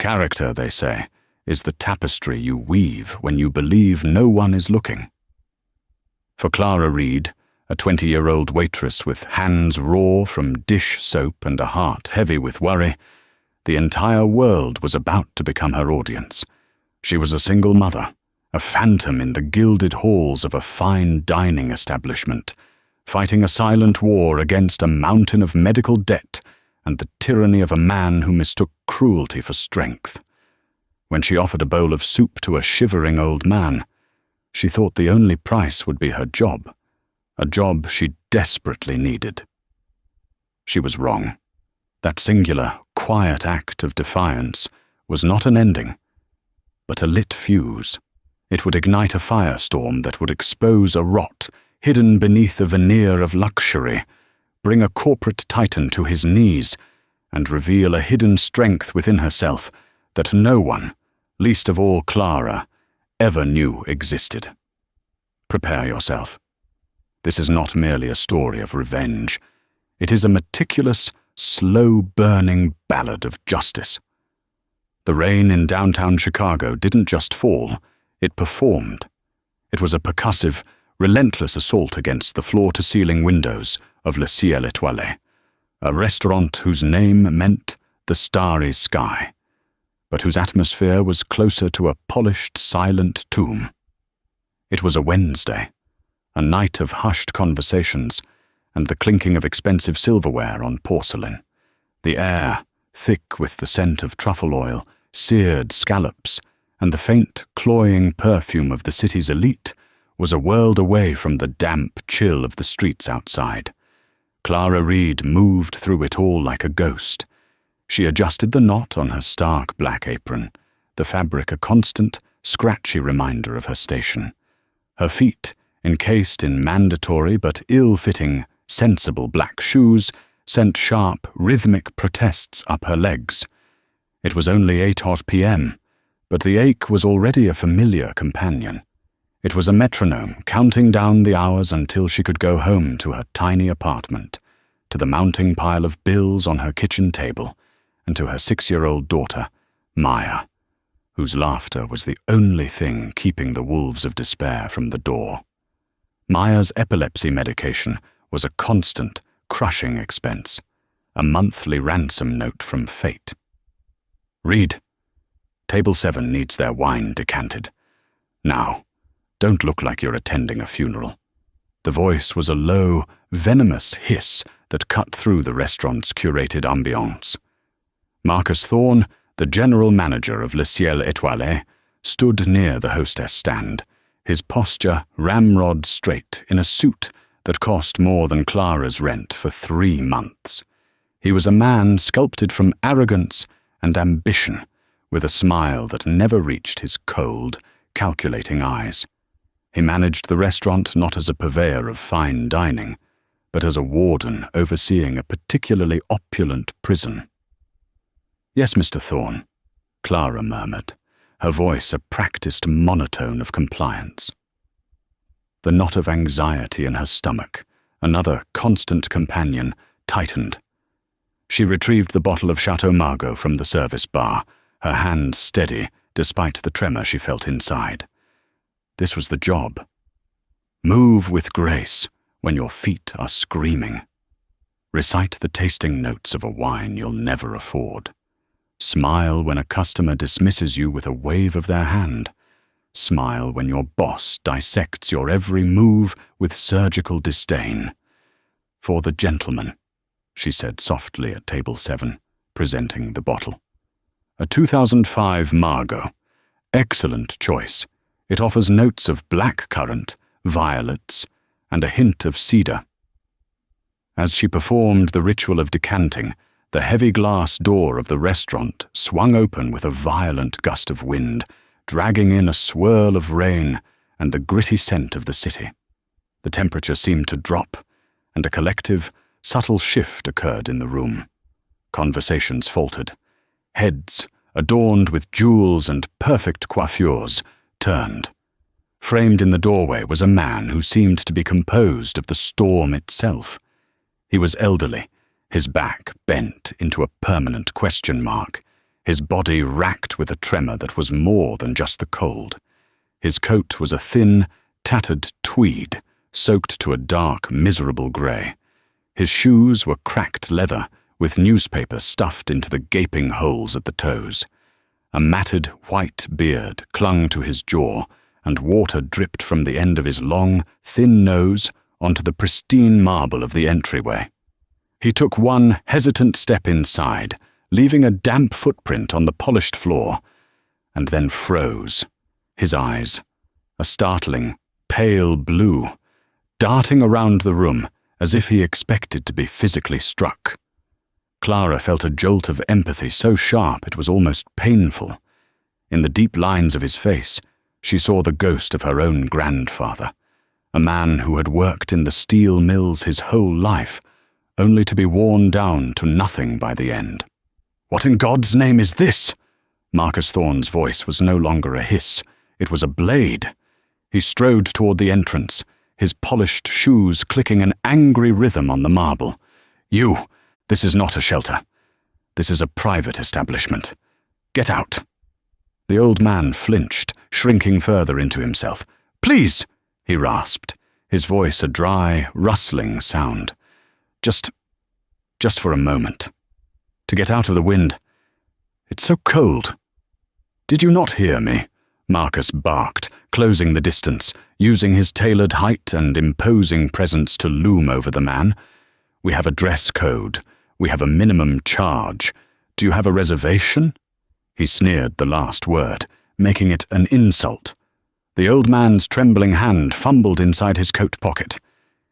Character, they say, is the tapestry you weave when you believe no one is looking. For Clara Reed, a 20-year-old waitress with hands raw from dish soap and a heart heavy with worry, the entire world was about to become her audience. She was a single mother, a phantom in the gilded halls of a fine dining establishment, fighting a silent war against a mountain of medical debt and the tyranny of a man who mistook cruelty for strength. When she offered a bowl of soup to a shivering old man, she thought the only price would be her job, a job she desperately needed. She was wrong. That singular, quiet act of defiance was not an ending, but a lit fuse. It would ignite a firestorm that would expose a rot hidden beneath a veneer of luxury, bring a corporate titan to his knees, and reveal a hidden strength within herself that no one, least of all Clara, ever knew existed. Prepare yourself. This is not merely a story of revenge. It is a meticulous, slow-burning ballad of justice. The rain in downtown Chicago didn't just fall, it performed. It was a percussive, relentless assault against the floor-to-ceiling windows of Le Ciel Étoilé, a restaurant whose name meant the starry sky, but whose atmosphere was closer to a polished, silent tomb. It was a Wednesday, a night of hushed conversations and the clinking of expensive silverware on porcelain. The air, thick with the scent of truffle oil, seared scallops, and the faint, cloying perfume of the city's elite, was a world away from the damp chill of the streets outside. Clara Reed moved through it all like a ghost. She adjusted the knot on her stark black apron, the fabric a constant, scratchy reminder of her station. Her feet, encased in mandatory but ill-fitting, sensible black shoes, sent sharp, rhythmic protests up her legs. It was only 8 p.m., but the ache was already a familiar companion. It was a metronome counting down the hours until she could go home to her tiny apartment, to the mounting pile of bills on her kitchen table, and to her 6-year-old daughter, Maya, whose laughter was the only thing keeping the wolves of despair from the door. Maya's epilepsy medication was a constant, crushing expense, a monthly ransom note from fate. Reed, Table 7 needs their wine decanted. Now, don't look like you're attending a funeral. The voice was a low, venomous hiss that cut through the restaurant's curated ambiance. Marcus Thorne, the general manager of Le Ciel Étoilé, stood near the hostess stand, his posture ramrod straight in a suit that cost more than Clara's rent for 3 months. He was a man sculpted from arrogance and ambition, with a smile that never reached his cold, calculating eyes. He managed the restaurant not as a purveyor of fine dining, but as a warden overseeing a particularly opulent prison. "Yes, Mr. Thorne," Clara murmured, her voice a practiced monotone of compliance. The knot of anxiety in her stomach, another constant companion, tightened. She retrieved the bottle of Chateau Margaux from the service bar, her hand steady despite the tremor she felt inside. This was the job. Move with grace when your feet are screaming. Recite the tasting notes of a wine you'll never afford. Smile when a customer dismisses you with a wave of their hand. Smile when your boss dissects your every move with surgical disdain. "For the gentleman," she said softly at table 7, presenting the bottle. "A 2005 Margaux. Excellent choice. It offers notes of blackcurrant, violets, and a hint of cedar." As she performed the ritual of decanting, the heavy glass door of the restaurant swung open with a violent gust of wind, dragging in a swirl of rain and the gritty scent of the city. The temperature seemed to drop, and a collective, subtle shift occurred in the room. Conversations faltered. Heads, adorned with jewels and perfect coiffures, turned. Framed in the doorway was a man who seemed to be composed of the storm itself. He was elderly, his back bent into a permanent question mark, his body racked with a tremor that was more than just the cold. His coat was a thin, tattered tweed, soaked to a dark, miserable grey. His shoes were cracked leather, with newspaper stuffed into the gaping holes at the toes. A matted white beard clung to his jaw, and water dripped from the end of his long, thin nose onto the pristine marble of the entryway. He took one hesitant step inside, leaving a damp footprint on the polished floor, and then froze, his eyes, a startling, pale blue, darting around the room as if he expected to be physically struck. Clara felt a jolt of empathy so sharp it was almost painful. In the deep lines of his face, she saw the ghost of her own grandfather, a man who had worked in the steel mills his whole life, only to be worn down to nothing by the end. "What in God's name is this?" Marcus Thorne's voice was no longer a hiss, it was a blade. He strode toward the entrance, his polished shoes clicking an angry rhythm on the marble. "You! This is not a shelter. This is a private establishment. Get out." The old man flinched, shrinking further into himself. "Please," he rasped, his voice a dry, rustling sound. Just for a moment. To get out of the wind. It's so cold." "Did you not hear me?" Marcus barked, closing the distance, using his tailored height and imposing presence to loom over the man. "We have a dress code. We have a minimum charge. Do you have a reservation?" He sneered the last word, making it an insult. The old man's trembling hand fumbled inside his coat pocket.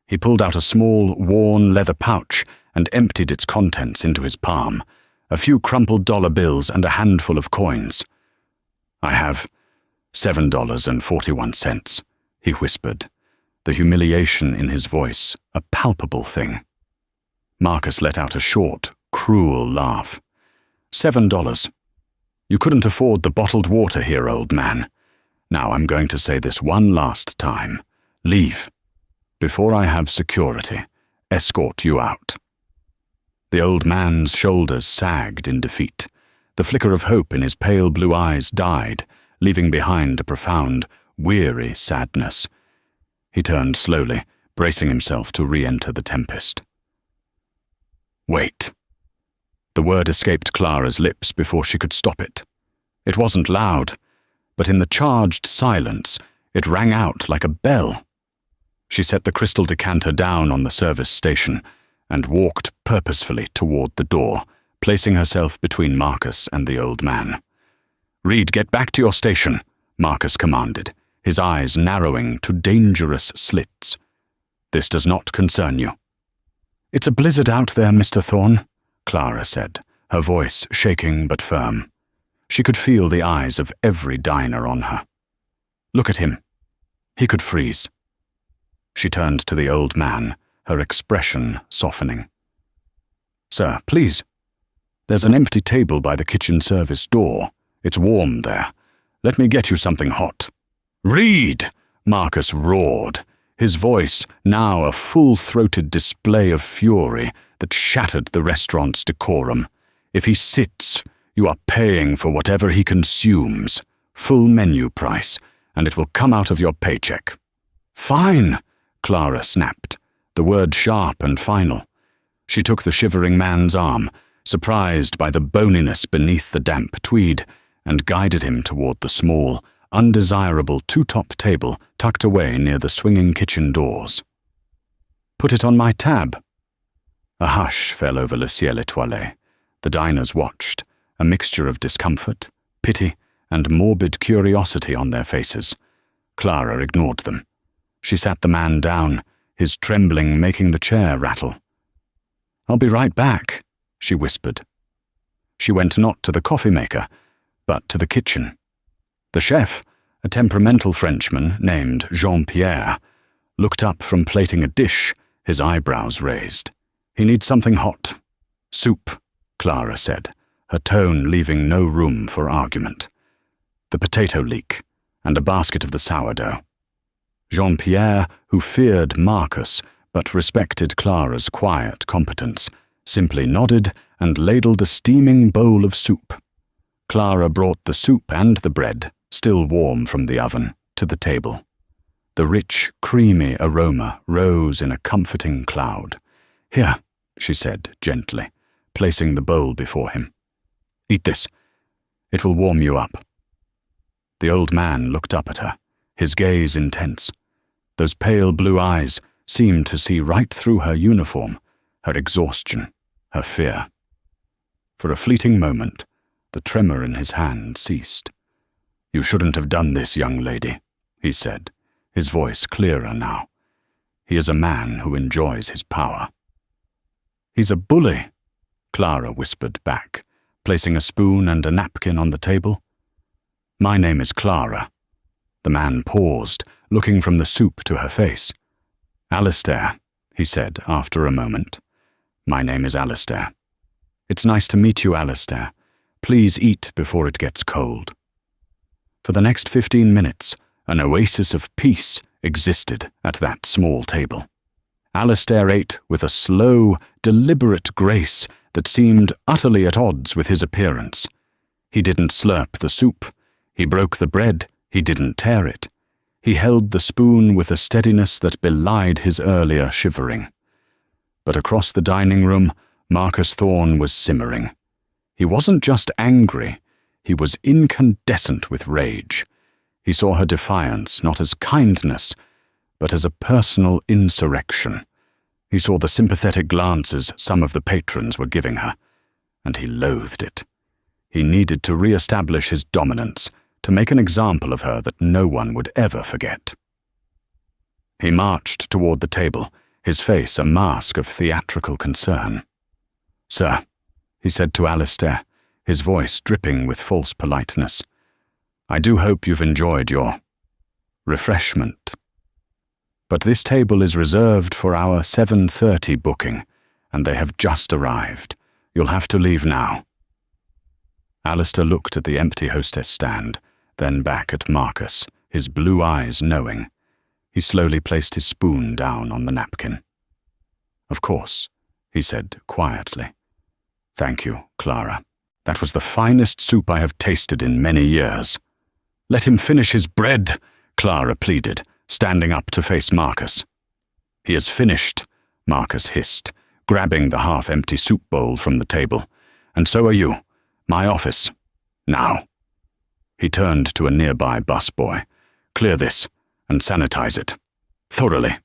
He pulled out a small, worn leather pouch and emptied its contents into his palm, a few crumpled dollar bills and a handful of coins. "I have $7.41, he whispered, the humiliation in his voice a palpable thing. Marcus let out a short, cruel laugh. $7. You couldn't afford the bottled water here, old man. Now I'm going to say this one last time. Leave. Before I have security, escort you out." The old man's shoulders sagged in defeat. The flicker of hope in his pale blue eyes died, leaving behind a profound, weary sadness. He turned slowly, bracing himself to re-enter the tempest. "Wait." The word escaped Clara's lips before she could stop it. It wasn't loud, but in the charged silence, it rang out like a bell. She set the crystal decanter down on the service station and walked purposefully toward the door, placing herself between Marcus and the old man. "Reed, get back to your station," Marcus commanded, his eyes narrowing to dangerous slits. "This does not concern you." "It's a blizzard out there, Mr. Thorne," Clara said, her voice shaking but firm. She could feel the eyes of every diner on her. "Look at him. He could freeze." She turned to the old man, her expression softening. "Sir, please. There's an empty table by the kitchen service door. It's warm there. Let me get you something hot." "Reed!" Marcus roared, his voice now a full-throated display of fury that shattered the restaurant's decorum. "If he sits, you are paying for whatever he consumes. Full menu price, and it will come out of your paycheck." "Fine," Clara snapped, the word sharp and final. She took the shivering man's arm, surprised by the boniness beneath the damp tweed, and guided him toward the small, undesirable two-top table tucked away near the swinging kitchen doors. "Put it on my tab." A hush fell over Le Ciel Étoilé. The diners watched, a mixture of discomfort, pity, and morbid curiosity on their faces. Clara ignored them. She sat the man down, his trembling making the chair rattle. "I'll be right back," she whispered. She went not to the coffee maker, but to the kitchen. The chef, a temperamental Frenchman named Jean-Pierre, looked up from plating a dish, his eyebrows raised. "He needs something hot." "Soup," Clara said, her tone leaving no room for argument. "The potato leek, and a basket of the sourdough." Jean-Pierre, who feared Marcus but respected Clara's quiet competence, simply nodded and ladled a steaming bowl of soup. Clara brought the soup and the bread, still warm from the oven, to the table. The rich, creamy aroma rose in a comforting cloud. "Here," she said gently, placing the bowl before him. "Eat this. It will warm you up." The old man looked up at her, his gaze intense. Those pale blue eyes seemed to see right through her uniform, her exhaustion, her fear. For a fleeting moment, the tremor in his hand ceased. "You shouldn't have done this, young lady," he said, his voice clearer now. "He is a man who enjoys his power." "He's a bully," Clara whispered back, placing a spoon and a napkin on the table. "My name is Clara." The man paused, looking from the soup to her face. "Alistair," he said after a moment. "My name is Alistair." "It's nice to meet you, Alistair. Please eat before it gets cold." For the next 15 minutes, an oasis of peace existed at that small table. Alistair ate with a slow, deliberate grace that seemed utterly at odds with his appearance. He didn't slurp the soup. He broke the bread. He didn't tear it. He held the spoon with a steadiness that belied his earlier shivering. But across the dining room, Marcus Thorne was simmering. He wasn't just angry. He was incandescent with rage. He saw her defiance not as kindness, but as a personal insurrection. He saw the sympathetic glances some of the patrons were giving her, and he loathed it. He needed to re-establish his dominance, to make an example of her that no one would ever forget. He marched toward the table, his face a mask of theatrical concern. "Sir," he said to Alistair, his voice dripping with false politeness, "I do hope you've enjoyed your refreshment. But this table is reserved for our 7:30 booking, and they have just arrived. You'll have to leave now." Alistair looked at the empty hostess stand, then back at Marcus, his blue eyes knowing. He slowly placed his spoon down on the napkin. "Of course," he said quietly. "Thank you, Clara. That was the finest soup I have tasted in many years." "Let him finish his bread," Clara pleaded, standing up to face Marcus. "He is finished," Marcus hissed, grabbing the half-empty soup bowl from the table. "And so are you. My office. Now." He turned to a nearby busboy. "Clear this, and sanitize it. Thoroughly."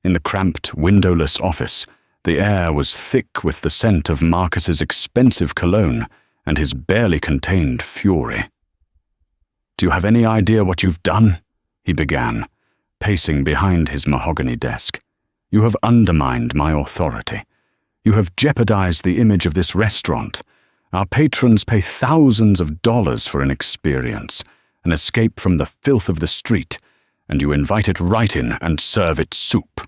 In the cramped, windowless office, the air was thick with the scent of Marcus's expensive cologne and his barely contained fury. "Do you have any idea what you've done?" he began, pacing behind his mahogany desk. "You have undermined my authority. You have jeopardized the image of this restaurant. Our patrons pay thousands of dollars for an experience, an escape from the filth of the street, and you invite it right in and serve it soup."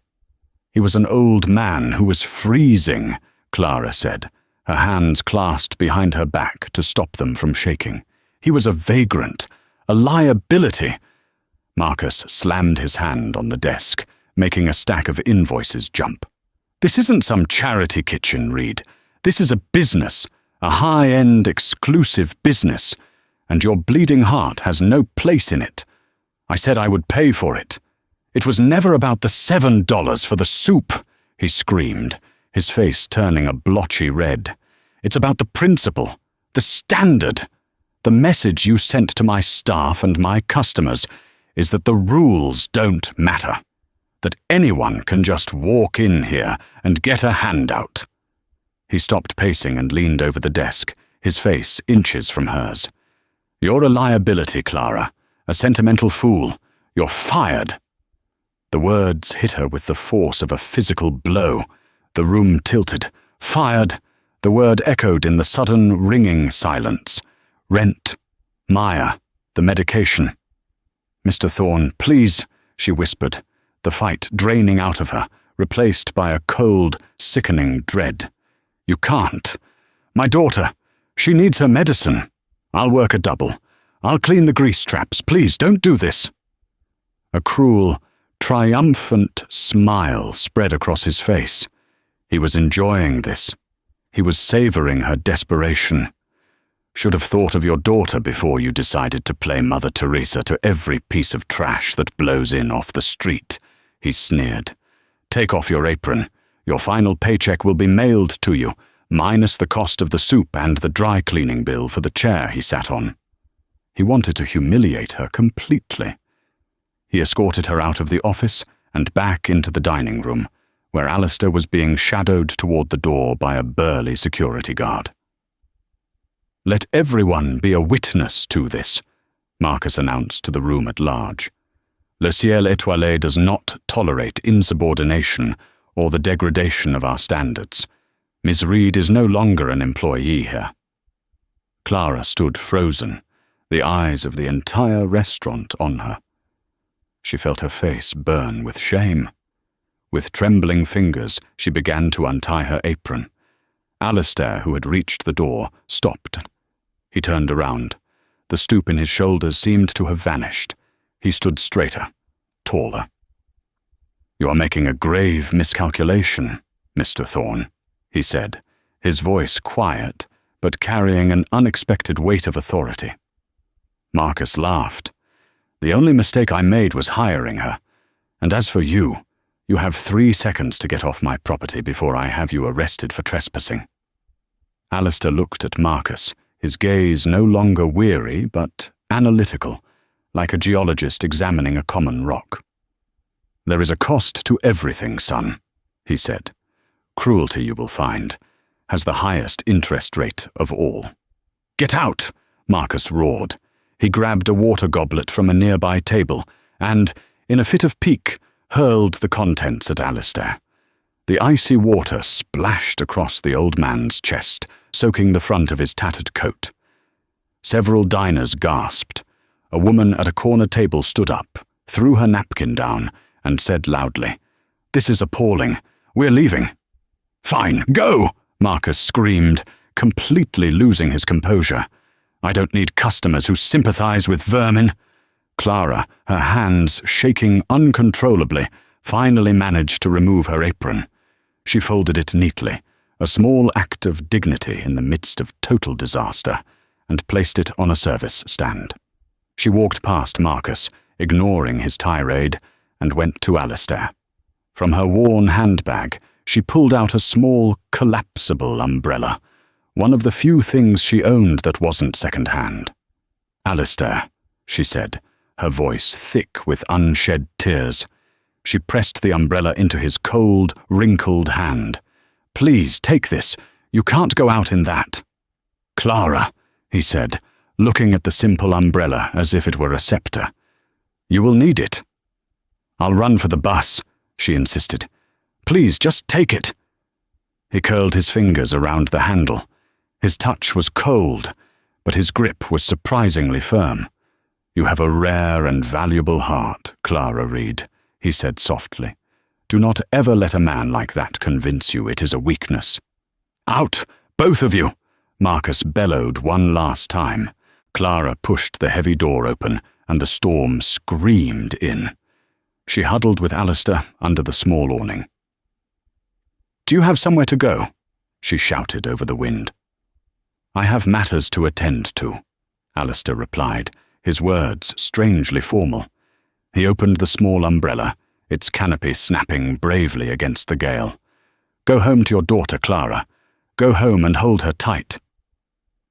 "He was an old man who was freezing," Clara said, her hands clasped behind her back to stop them from shaking. "He was a vagrant, a liability." Marcus slammed his hand on the desk, making a stack of invoices jump. "This isn't some charity kitchen, Reed. This is a business, a high-end, exclusive business, and your bleeding heart has no place in it. I said I would pay for it. It was never about the $7 for the soup," he screamed, his face turning a blotchy red. "It's about the principle, the standard. The message you sent to my staff and my customers is that the rules don't matter, that anyone can just walk in here and get a handout." He stopped pacing and leaned over the desk, his face inches from hers. "You're a liability, Clara, a sentimental fool. You're fired." The words hit her with the force of a physical blow. The room tilted. "Fired." The word echoed in the sudden, ringing silence. "Rent. Maya. The medication." "Mr. Thorne, please," she whispered, the fight draining out of her, replaced by a cold, sickening dread. "You can't. My daughter. She needs her medicine. I'll work a double. I'll clean the grease traps. Please, don't do this." A cruel, triumphant smile spread across his face. He was enjoying this. He was savoring her desperation. Should have thought of your daughter before you decided to play Mother Teresa to every piece of trash that blows in off the street, he sneered. Take off your apron. Your final paycheck will be mailed to you, minus the cost of the soup and the dry cleaning bill for the chair he sat on. He wanted to humiliate her completely. He escorted her out of the office and back into the dining room, where Alistair was being shadowed toward the door by a burly security guard. Let everyone be a witness to this, Marcus announced to the room at large. Le Ciel Étoilé does not tolerate insubordination or the degradation of our standards. Miss Reed is no longer an employee here. Clara stood frozen, the eyes of the entire restaurant on her. She felt her face burn with shame. With trembling fingers, she began to untie her apron. Alistair, who had reached the door, stopped. He turned around. The stoop in his shoulders seemed to have vanished. He stood straighter, taller. You are making a grave miscalculation, Mr. Thorne, he said, his voice quiet, but carrying an unexpected weight of authority. Marcus laughed. The only mistake I made was hiring her. And as for you, you have 3 seconds to get off my property before I have you arrested for trespassing. Alistair looked at Marcus, his gaze no longer weary but analytical, like a geologist examining a common rock. There is a cost to everything, son, he said. Cruelty, you will find, has the highest interest rate of all. Get out, Marcus roared. He grabbed a water goblet from a nearby table and, in a fit of pique, hurled the contents at Alistair. The icy water splashed across the old man's chest, soaking the front of his tattered coat. Several diners gasped. A woman at a corner table stood up, threw her napkin down, and said loudly, "This is appalling. We're leaving." "Fine, go!" Marcus screamed, completely losing his composure. "I don't need customers who sympathize with vermin." Clara, her hands shaking uncontrollably, finally managed to remove her apron. She folded it neatly, a small act of dignity in the midst of total disaster, and placed it on a service stand. She walked past Marcus, ignoring his tirade, and went to Alistair. From her worn handbag, she pulled out a small, collapsible umbrella, one of the few things she owned that wasn't second-hand. "Alistair," she said, her voice thick with unshed tears. She pressed the umbrella into his cold, wrinkled hand. "Please, take this. You can't go out in that." "Clara," he said, looking at the simple umbrella as if it were a scepter. "You will need it." "I'll run for the bus," she insisted. "Please, just take it." He curled his fingers around the handle. His touch was cold, but his grip was surprisingly firm. "You have a rare and valuable heart, Clara Reed," he said softly. "Do not ever let a man like that convince you it is a weakness." "Out, both of you!" Marcus bellowed one last time. Clara pushed the heavy door open, and the storm screamed in. She huddled with Alistair under the small awning. "Do you have somewhere to go?" she shouted over the wind. "I have matters to attend to," Alistair replied, his words strangely formal. He opened the small umbrella, its canopy snapping bravely against the gale. "Go home to your daughter, Clara. Go home and hold her tight."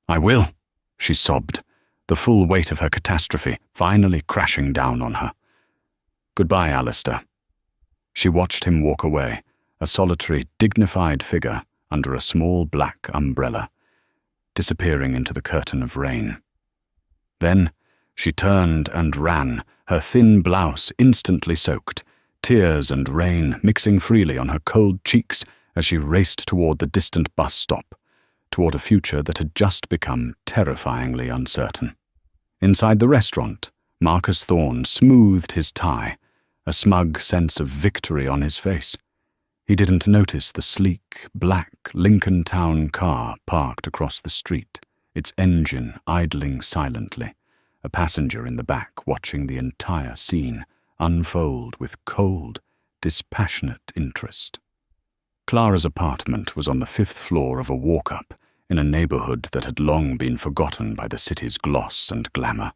"I will," she sobbed, the full weight of her catastrophe finally crashing down on her. "Goodbye, Alistair." She watched him walk away, a solitary, dignified figure under a small black umbrella, disappearing into the curtain of rain. Then she turned and ran, her thin blouse instantly soaked, tears and rain mixing freely on her cold cheeks as she raced toward the distant bus stop, toward a future that had just become terrifyingly uncertain. Inside the restaurant, Marcus Thorne smoothed his tie, a smug sense of victory on his face. He didn't notice the sleek, black Lincoln Town car parked across the street, its engine idling silently, a passenger in the back watching the entire scene unfold with cold, dispassionate interest. Clara's apartment was on the 5th floor of a walk-up in a neighborhood that had long been forgotten by the city's gloss and glamour.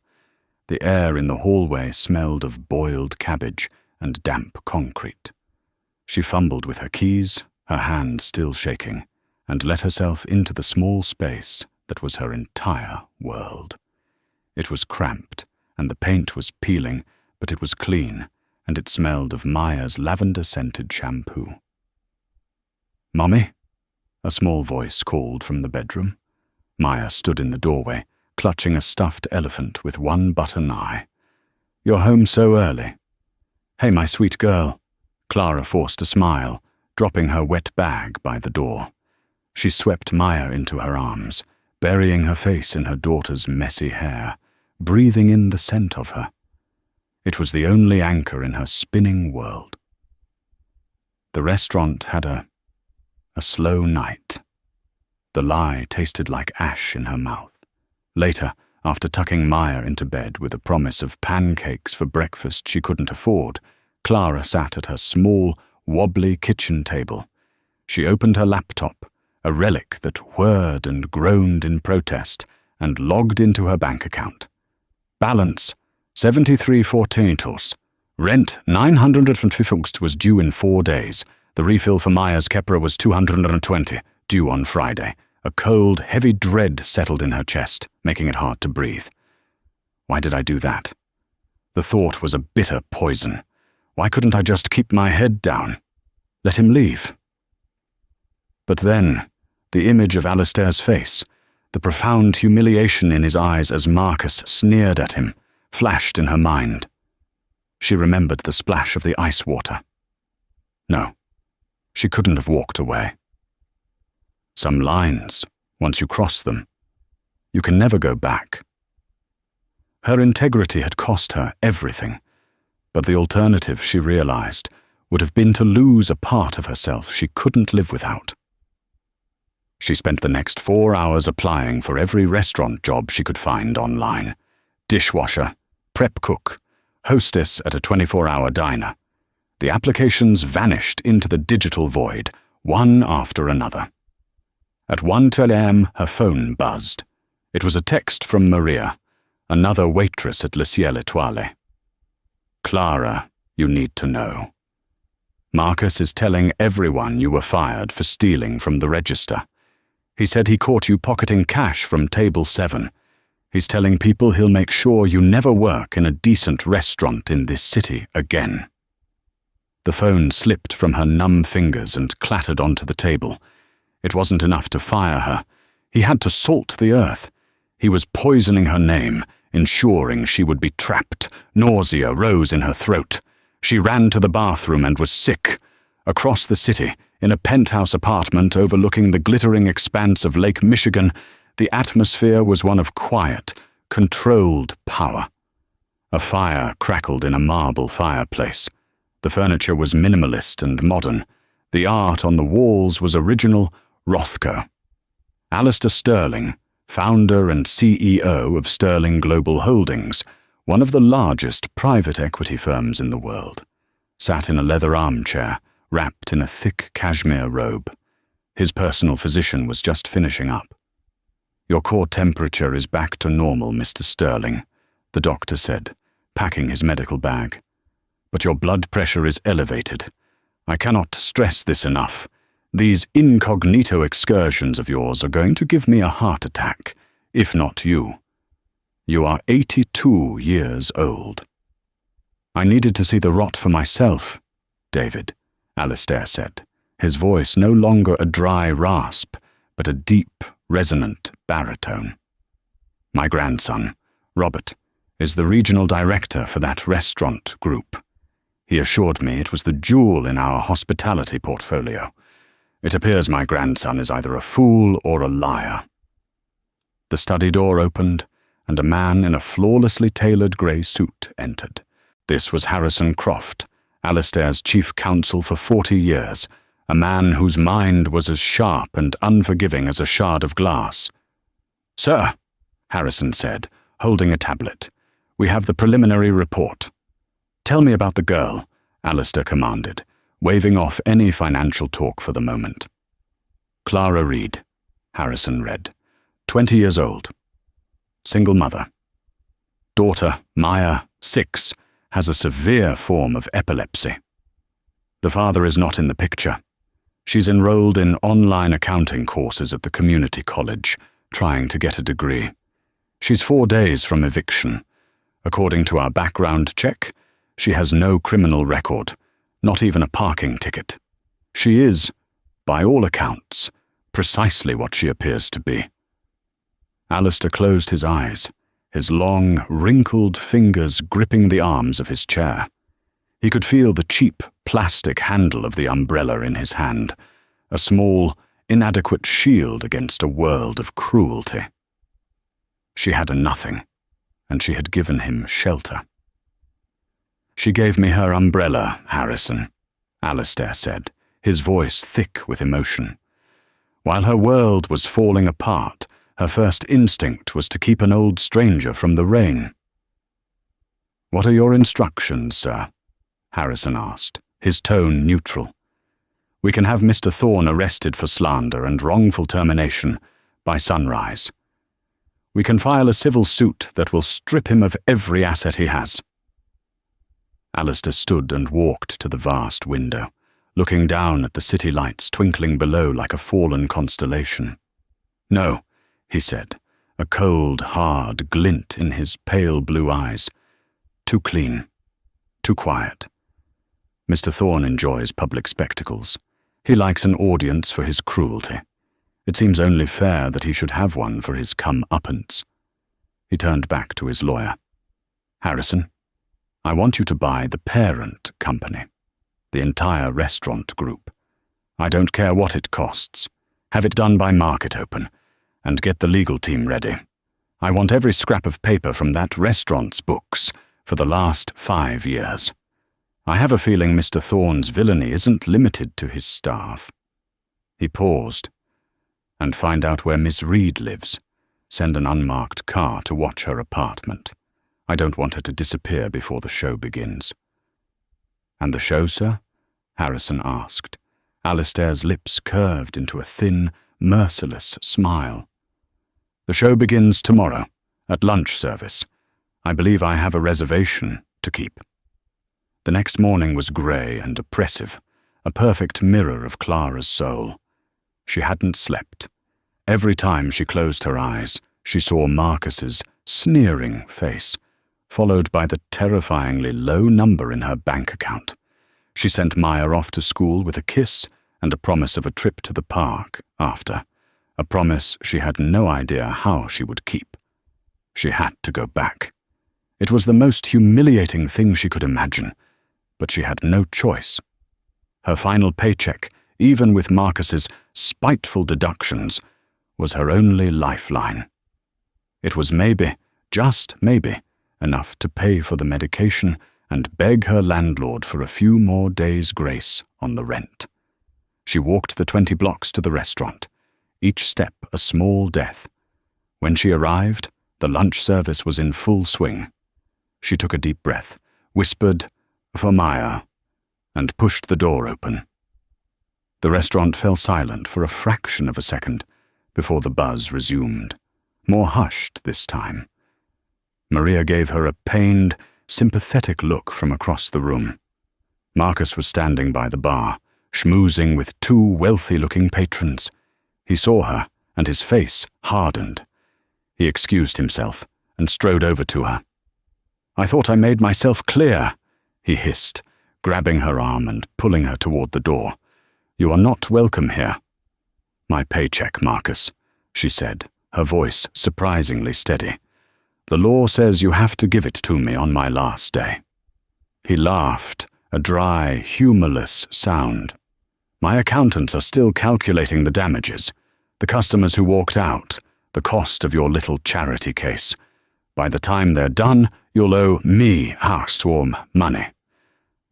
The air in the hallway smelled of boiled cabbage and damp concrete. She fumbled with her keys, her hand still shaking, and let herself into the small space that was her entire world. It was cramped, and the paint was peeling, but it was clean, and it smelled of Maya's lavender-scented shampoo. "Mummy?" a small voice called from the bedroom. Maya stood in the doorway, clutching a stuffed elephant with one button eye. "You're home so early." "Hey, my sweet girl." Clara forced a smile, dropping her wet bag by the door. She swept Maya into her arms, burying her face in her daughter's messy hair, breathing in the scent of her. It was the only anchor in her spinning world. The restaurant had a slow night. The lie tasted like ash in her mouth. Later, after tucking Maya into bed with a promise of pancakes for breakfast she couldn't afford, Clara sat at her small, wobbly kitchen table. She opened her laptop, a relic that whirred and groaned in protest, and logged into her bank account. Balance 73 Rent 950 was due in 4 days. The refill for Maya's Kepra was 220, due on Friday. A cold, heavy dread settled in her chest, making it hard to breathe. Why did I do that? The thought was a bitter poison. Why couldn't I just keep my head down? Let him leave? But then, the image of Alistair's face, the profound humiliation in his eyes as Marcus sneered at him, flashed in her mind. She remembered the splash of the ice water. No, she couldn't have walked away. Some lines, once you cross them, you can never go back. Her integrity had cost her everything, but the alternative, she realized, would have been to lose a part of herself she couldn't live without. She spent the next 4 hours applying for every restaurant job she could find online. Dishwasher, prep cook, hostess at a 24-hour diner. The applications vanished into the digital void, one after another. At 1:10 a.m., her phone buzzed. It was a text from Maria, another waitress at Le Ciel Étoilé. "Clara, you need to know. Marcus is telling everyone you were fired for stealing from the register. He said he caught you pocketing cash from table 7. He's telling people he'll make sure you never work in a decent restaurant in this city again." The phone slipped from her numb fingers and clattered onto the table. It wasn't enough to fire her. He had to salt the earth. He was poisoning her name, ensuring she would be trapped. Nausea rose in her throat. She ran to the bathroom and was sick. Across the city, in a penthouse apartment overlooking the glittering expanse of Lake Michigan, the atmosphere was one of quiet, controlled power. A fire crackled in a marble fireplace. The furniture was minimalist and modern. The art on the walls was original Rothko. Alistair Sterling, founder and CEO of Sterling Global Holdings, one of the largest private equity firms in the world, sat in a leather armchair, wrapped in a thick cashmere robe. His personal physician was just finishing up. "Your core temperature is back to normal, Mr. Sterling," the doctor said, packing his medical bag. "But your blood pressure is elevated. I cannot stress this enough. These incognito excursions of yours are going to give me a heart attack, if not you. You are 82 years old." "I needed to see the rot for myself, David," Alistair said, his voice no longer a dry rasp, but a deep, resonant baritone. "My grandson, Robert, is the regional director for that restaurant group. He assured me it was the jewel in our hospitality portfolio. It appears my grandson is either a fool or a liar." The study door opened, and a man in a flawlessly tailored grey suit entered. This was Harrison Croft, Alistair's chief counsel for 40 years, a man whose mind was as sharp and unforgiving as a shard of glass. "Sir," Harrison said, holding a tablet, "we have the preliminary report." "Tell me about the girl," Alistair commanded, waving off any financial talk for the moment. "Clara Reed, Harrison read. 20 years old. Single mother. Daughter, Maya, 6, has a severe form of epilepsy. The father is not in the picture. She's enrolled in online accounting courses at the community college, trying to get a degree. She's 4 days from eviction. According to our background check, she has no criminal record, not even a parking ticket. She is, by all accounts, precisely what she appears to be. Alistair closed his eyes, his long, wrinkled fingers gripping the arms of his chair. He could feel the cheap plastic handle of the umbrella in his hand, a small, inadequate shield against a world of cruelty. She had a nothing, and she had given him shelter. She gave me her umbrella, Harrison, Alistair said, his voice thick with emotion. While her world was falling apart, her first instinct was to keep an old stranger from the rain. "What are your instructions, sir?" Harrison asked, his tone neutral. "We can have Mr. Thorne arrested for slander and wrongful termination by sunrise. We can file a civil suit that will strip him of every asset he has." Alistair stood and walked to the vast window, looking down at the city lights twinkling below like a fallen constellation. "No," he said, a cold, hard glint in his pale blue eyes. "Too clean. Too quiet. Mr. Thorne enjoys public spectacles. He likes an audience for his cruelty. It seems only fair that he should have one for his come-uppance." He turned back to his lawyer. "Harrison, I want you to buy the parent company, the entire restaurant group. I don't care what it costs. Have it done by market open, and get the legal team ready. I want every scrap of paper from that restaurant's books for the last 5 years. I have a feeling Mr. Thorne's villainy isn't limited to his staff." He paused. "And find out where Miss Reed lives. Send an unmarked car to watch her apartment. I don't want her to disappear before the show begins." "And the show, sir?" Harrison asked. Alistair's lips curved into a thin, merciless smile. "The show begins tomorrow, at lunch service. I believe I have a reservation to keep." The next morning was grey and oppressive, a perfect mirror of Clara's soul. She hadn't slept. Every time she closed her eyes, she saw Marcus's sneering face, followed by the terrifyingly low number in her bank account. She sent Maya off to school with a kiss and a promise of a trip to the park after, a promise she had no idea how she would keep. She had to go back. It was the most humiliating thing she could imagine, but she had no choice. Her final paycheck, even with Marcus's spiteful deductions, was her only lifeline. It was maybe, just maybe, enough to pay for the medication and beg her landlord for a few more days' grace on the rent. She walked the 20 blocks to the restaurant, each step a small death. When she arrived, the lunch service was in full swing. She took a deep breath, whispered, "For Maya," and pushed the door open. The restaurant fell silent for a fraction of a second before the buzz resumed, more hushed this time. Maria gave her a pained, sympathetic look from across the room. Marcus was standing by the bar, schmoozing with 2 wealthy-looking patrons. He saw her, and his face hardened. He excused himself and strode over to her. "I thought I made myself clear," he hissed, grabbing her arm and pulling her toward the door. "You are not welcome here." "My paycheck, Marcus," she said, her voice surprisingly steady. "The law says you have to give it to me on my last day." He laughed, a dry, humorless sound. "My accountants are still calculating the damages, the customers who walked out, the cost of your little charity case. By the time they're done, you'll owe me Harstorm money.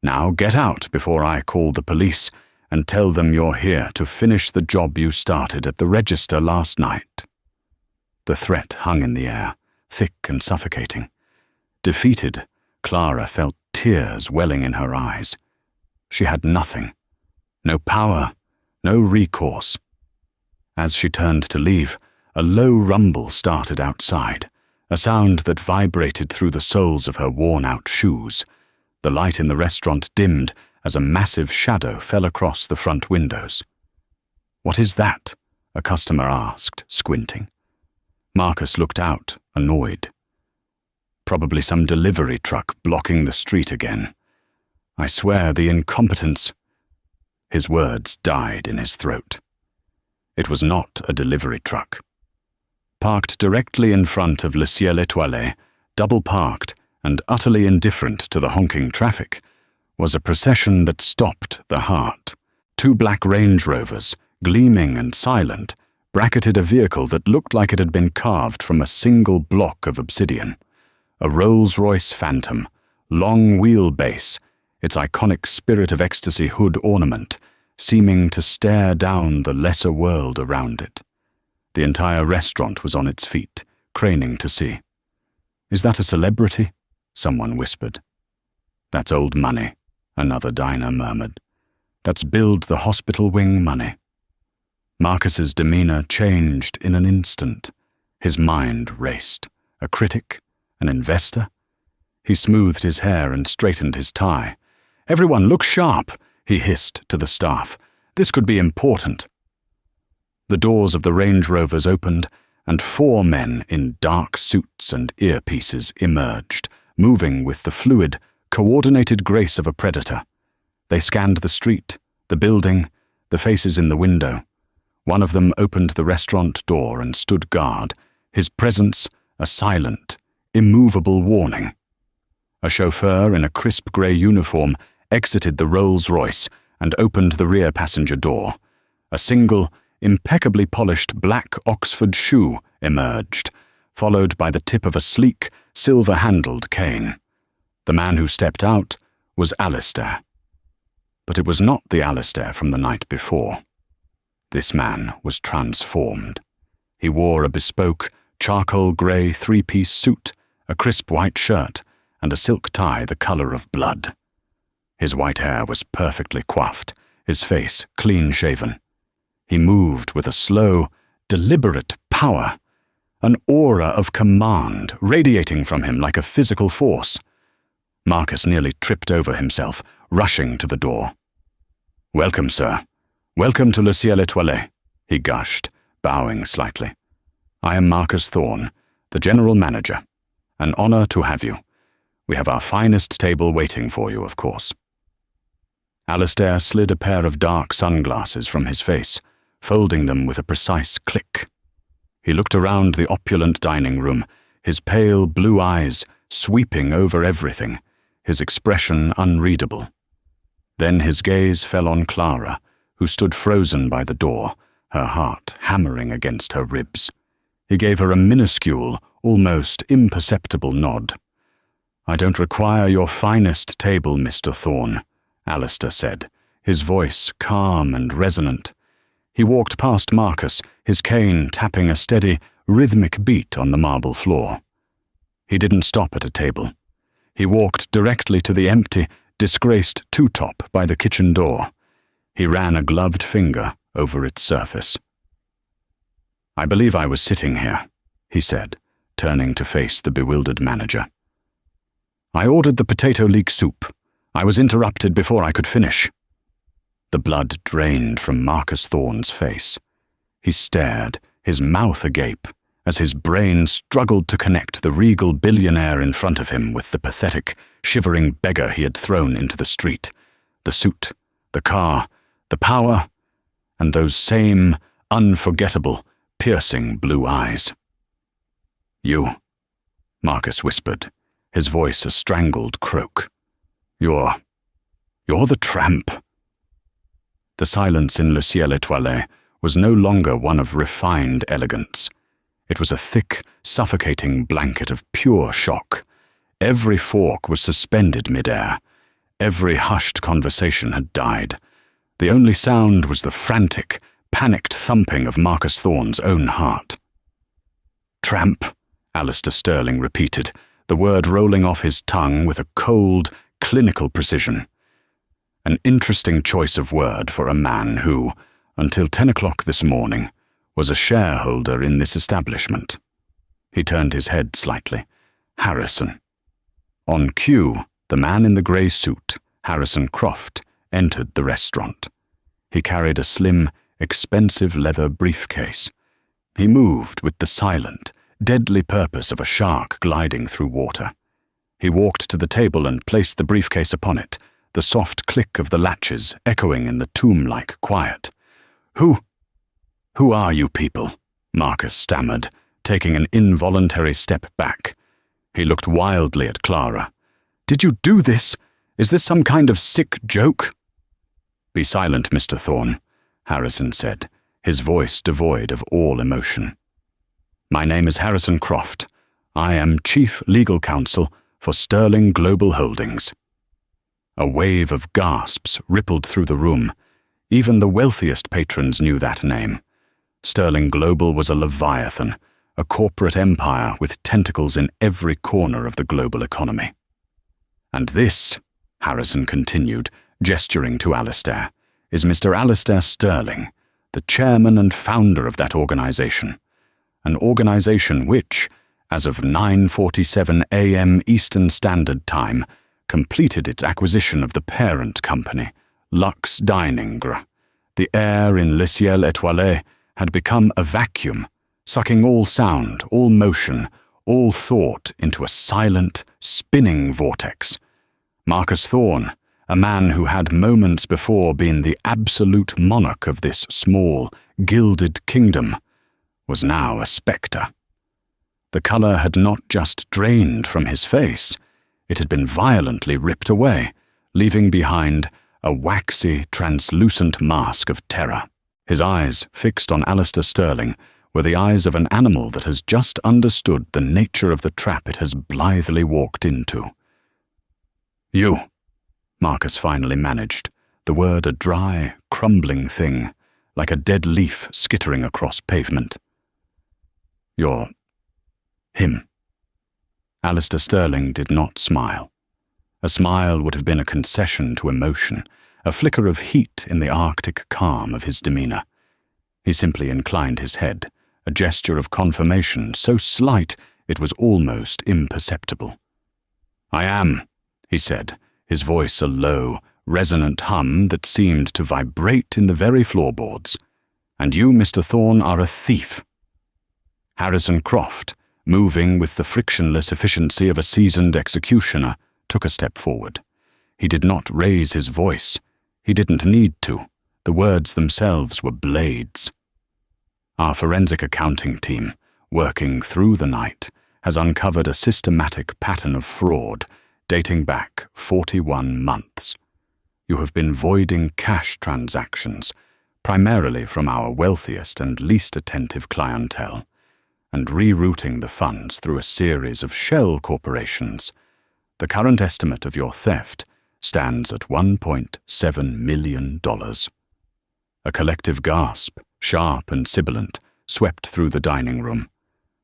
Now get out before I call the police and tell them you're here to finish the job you started at the register last night." The threat hung in the air, thick and suffocating. Defeated, Clara felt tears welling in her eyes. She had nothing, no power, no recourse. As she turned to leave, a low rumble started outside, a sound that vibrated through the soles of her worn-out shoes. The light in the restaurant dimmed as a massive shadow fell across the front windows. "What is that?" a customer asked, squinting. Marcus looked out, annoyed. "Probably some delivery truck blocking the street again. I swear the incompetence—" His words died in his throat. It was not a delivery truck. Parked directly in front of Le Ciel Étoilé, double-parked and utterly indifferent to the honking traffic, was a procession that stopped the heart. 2 black Range Rovers, gleaming and silent, bracketed a vehicle that looked like it had been carved from a single block of obsidian. A Rolls-Royce Phantom, long wheelbase, its iconic Spirit of Ecstasy hood ornament, seeming to stare down the lesser world around it. The entire restaurant was on its feet, craning to see. "Is that a celebrity?" someone whispered. "That's old money," another diner murmured. "That's billed the hospital wing money." Marcus's demeanor changed in an instant. His mind raced. A critic? An investor? He smoothed his hair and straightened his tie. "Everyone, look sharp," he hissed to the staff. "This could be important." The doors of the Range Rovers opened, and 4 men in dark suits and earpieces emerged, moving with the fluid, coordinated grace of a predator. They scanned the street, the building, the faces in the window. One of them opened the restaurant door and stood guard, his presence a silent, immovable warning. A chauffeur in a crisp grey uniform exited the Rolls-Royce and opened the rear passenger door. A single, impeccably polished black Oxford shoe emerged, followed by the tip of a sleek, silver-handled cane. The man who stepped out was Alistair. But it was not the Alistair from the night before. This man was transformed. He wore a bespoke, charcoal grey 3-piece suit, a crisp white shirt, and a silk tie the colour of blood. His white hair was perfectly coiffed, his face clean-shaven. He moved with a slow, deliberate power, an aura of command radiating from him like a physical force. Marcus nearly tripped over himself, rushing to the door. "Welcome, sir. Welcome to Le Ciel Étoilé," he gushed, bowing slightly. "I am Marcus Thorne, the general manager. An honor to have you. We have our finest table waiting for you, of course." Alistair slid a pair of dark sunglasses from his face, folding them with a precise click. He looked around the opulent dining room, his pale blue eyes sweeping over everything, his expression unreadable. Then his gaze fell on Clara, who stood frozen by the door, her heart hammering against her ribs. He gave her a minuscule, almost imperceptible nod. "I don't require your finest table, Mr. Thorne," Alistair said, his voice calm and resonant. He walked past Marcus, his cane tapping a steady, rhythmic beat on the marble floor. He didn't stop at a table. He walked directly to the empty, disgraced two-top by the kitchen door. He ran a gloved finger over its surface. "I believe I was sitting here," he said, turning to face the bewildered manager. "I ordered the potato leek soup. I was interrupted before I could finish." The blood drained from Marcus Thorne's face. He stared, his mouth agape, as his brain struggled to connect the regal billionaire in front of him with the pathetic, shivering beggar he had thrown into the street. The suit, the car, the power, and those same, unforgettable, piercing blue eyes. "You," Marcus whispered, his voice a strangled croak. You're the tramp." The silence in Le Ciel Étoilé was no longer one of refined elegance. It was a thick, suffocating blanket of pure shock. Every fork was suspended mid-air. Every hushed conversation had died. The only sound was the frantic, panicked thumping of Marcus Thorne's own heart. "Tramp," Alistair Sterling repeated, the word rolling off his tongue with a cold, clinical precision. An interesting choice of word for a man who, until 10 o'clock this morning, was a shareholder in this establishment. He turned his head slightly. Harrison. On cue, the man in the grey suit, Harrison Croft, entered the restaurant. He carried a slim, expensive leather briefcase. He moved with the silent, deadly purpose of a shark gliding through water. He walked to the table and placed the briefcase upon it, the soft click of the latches echoing in the tomb-like quiet. Who are you people?" Marcus stammered, taking an involuntary step back. He looked wildly at Clara. "Did you do this? Is this some kind of sick joke?" "Be silent, Mr. Thorne," Harrison said, his voice devoid of all emotion. "My name is Harrison Croft. I am Chief Legal Counsel for Sterling Global Holdings." A wave of gasps rippled through the room. Even the wealthiest patrons knew that name. Sterling Global was a leviathan, a corporate empire with tentacles in every corner of the global economy. "And this," Harrison continued, gesturing to Alistair, "is Mr. Alistair Sterling, the chairman and founder of that organization. An organization which, as of 9:47 a.m. Eastern Standard Time, completed its acquisition of the parent company, Lux Dining Gr. The air in Le Ciel Étoilé had become a vacuum, sucking all sound, all motion, all thought into a silent, spinning vortex. Marcus Thorne, a man who had moments before been the absolute monarch of this small, gilded kingdom, was now a spectre. The colour had not just drained from his face, it had been violently ripped away, leaving behind a waxy, translucent mask of terror. His eyes, fixed on Alistair Sterling, were the eyes of an animal that has just understood the nature of the trap it has blithely walked into. "You," Marcus finally managed, the word a dry, crumbling thing, like a dead leaf skittering across pavement. "You're him." Alistair Sterling did not smile. A smile would have been a concession to emotion, a flicker of heat in the Arctic calm of his demeanour. He simply inclined his head, a gesture of confirmation so slight it was almost imperceptible. "I am," he said, his voice a low, resonant hum that seemed to vibrate in the very floorboards. "And you, Mr. Thorne, are a thief." Harrison Croft, moving with the frictionless efficiency of a seasoned executioner, took a step forward. He did not raise his voice. He didn't need to. The words themselves were blades. "Our forensic accounting team, working through the night, has uncovered a systematic pattern of fraud dating back 41 months. You have been voiding cash transactions, primarily from our wealthiest and least attentive clientele, and rerouting the funds through a series of shell corporations. The current estimate of your theft stands at $1.7 million. A collective gasp, sharp and sibilant, swept through the dining room.